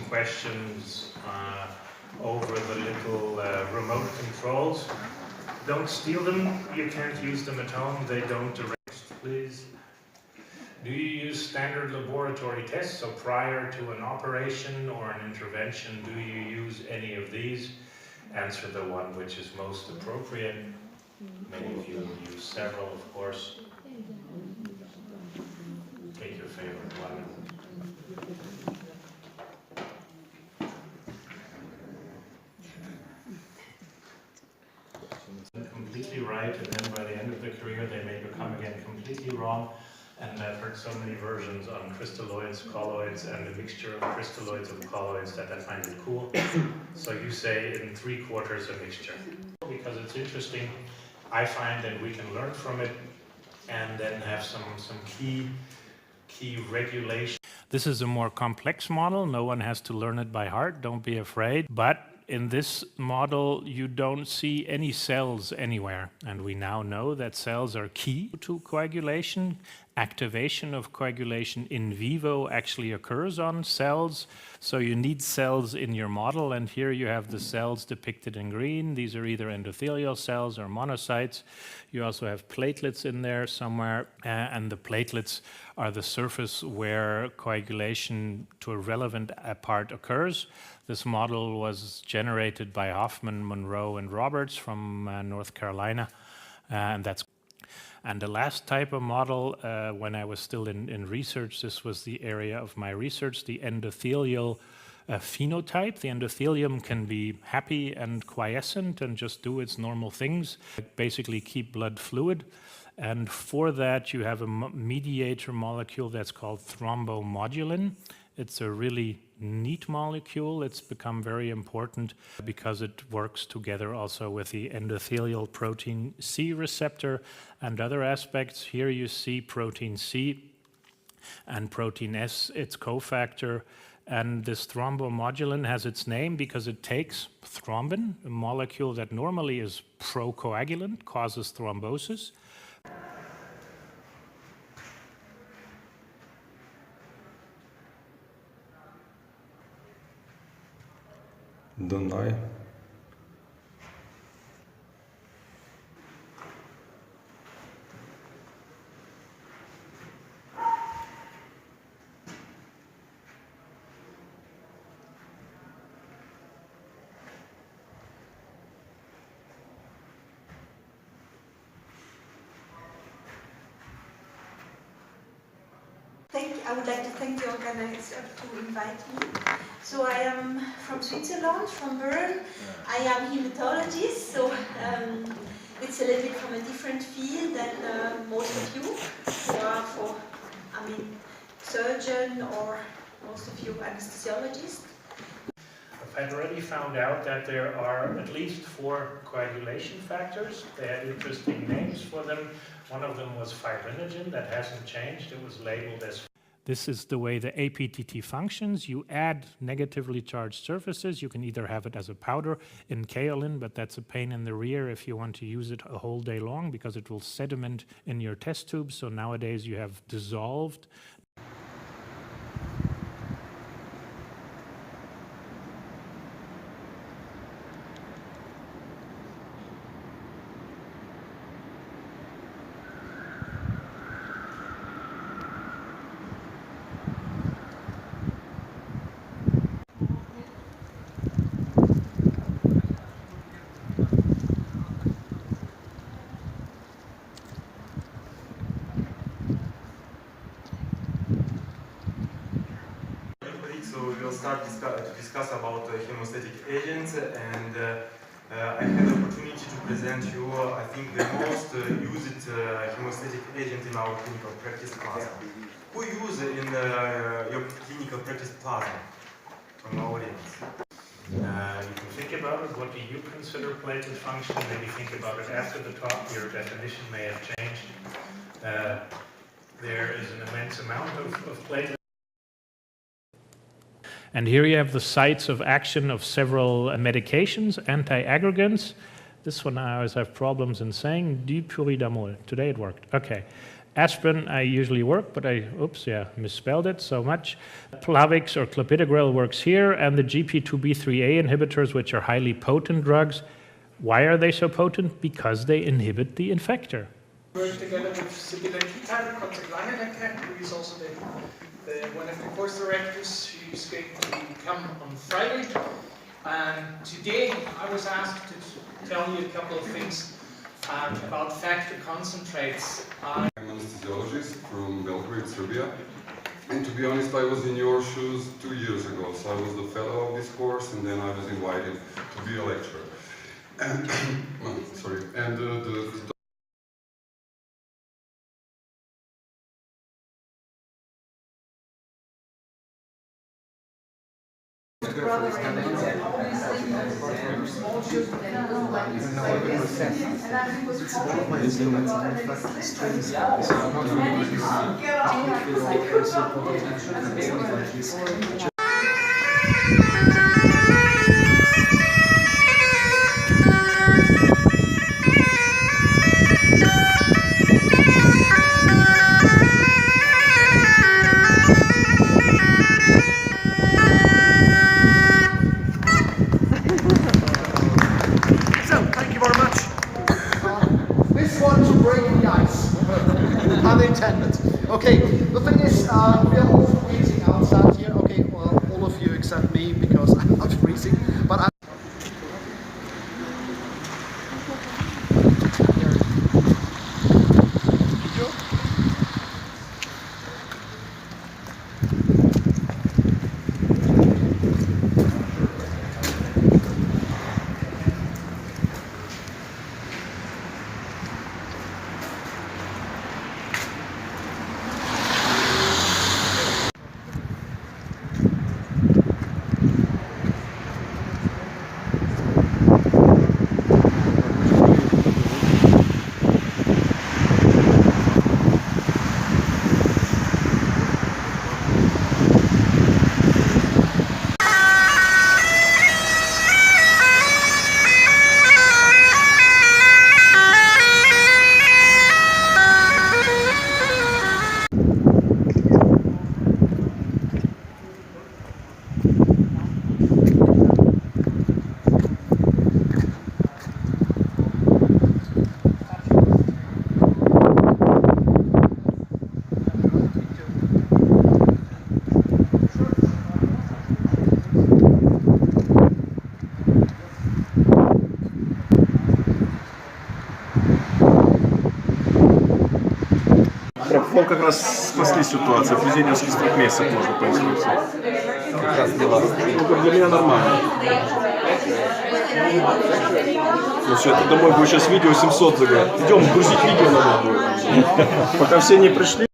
some questions over the little remote controls. Don't steal them. You can't use them at home. They don't direct, please. Do you use standard laboratory tests? So prior to an operation or an intervention, do you use any of these? Answer the one which is most appropriate. Many of you use several, of course. Take your favorite one. Completely right, and then by the end of the career they may become again completely wrong. And I've heard so many versions on crystalloids, colloids, and a mixture of crystalloids and colloids that I find it cool. So you say in 3/4 a mixture. Because it's interesting, I find that we can learn from it and then have some key regulation. This is a more complex model. No one has to learn it by heart, don't be afraid. But in this model, you don't see any cells anywhere. And we now know that cells are key to coagulation. Activation of coagulation in vivo actually occurs on cells. So you need cells in your model. And here you have the cells depicted in green. These are either endothelial cells or monocytes. You also have platelets in there somewhere. And the platelets are the surface where coagulation to a relevant part occurs. This model was generated by Hoffman, Monroe, and Roberts from North Carolina. And the last type of model, when I was still in research, this was the area of my research, the endothelial phenotype. The endothelium can be happy and quiescent and just do its normal things, basically keep blood fluid. And for that, you have a mediator molecule that's called thrombomodulin. It's a really neat molecule. It's become very important because it works together also with the endothelial protein C receptor and other aspects. Here you see protein C and protein S, its cofactor. And this thrombomodulin has its name because it takes thrombin, a molecule that normally is procoagulant, causes thrombosis. Donau. I would like to thank the organizer to invite me. So I am from Switzerland, from Bern. I am hematologist, so it's a little bit from a different field than most of you who are surgeon, or most of you anesthesiologists. I've already found out that there are at least 4 coagulation factors. They had interesting names for them. One of them was fibrinogen. That hasn't changed. It was labeled as. This is the way the APTT functions. You add negatively charged surfaces. You can either have it as a powder in kaolin, but that's a pain in the rear if you want to use it a whole day long because it will sediment in your test tubes. So nowadays you have dissolved. So we'll start to discuss about hemostatic agents, and I had the opportunity to present you, I think, the most used hemostatic agent in our clinical practice, plasma. Who use in your clinical practice plasma from our audience? You can think about it. What do you consider platelet function? Maybe think about it after the talk. Your definition may have changed. There is an immense amount of platelets. And here you have the sites of action of several medications, anti-aggregants. This one I always have problems in saying, dipyridamole. Today it worked. Okay. Aspirin, I usually work, but misspelled it so much. Plavix or clopidogrel works here, and the GP2B3A inhibitors, which are highly potent drugs. Why are they so potent? Because they inhibit the infector. Work together with Sibylle Kital, contact Langenecker, who is also one of the course directors, who's going to come on Friday. And today I was asked to tell you a couple of things about factor concentrates. I'm an anesthesiologist from Belgrade, Serbia. And to be honest, I was in your shoes 2 years ago. So I was the fellow of this course, and then I was invited to be a lecturer. And sorry. And the unintended. Okay, the thing is, we are all freezing outside here. Okay, well, all of you except me, because I'm not freezing. But Вам как раз спасли ситуацию. Фрезеновский строкмесяц можно пояснить. Как раз дела. Ну, для меня нормально. Ну все, это домой будет сейчас видео 700 заграть. Идем грузить видео надо будет. Пока все не пришли.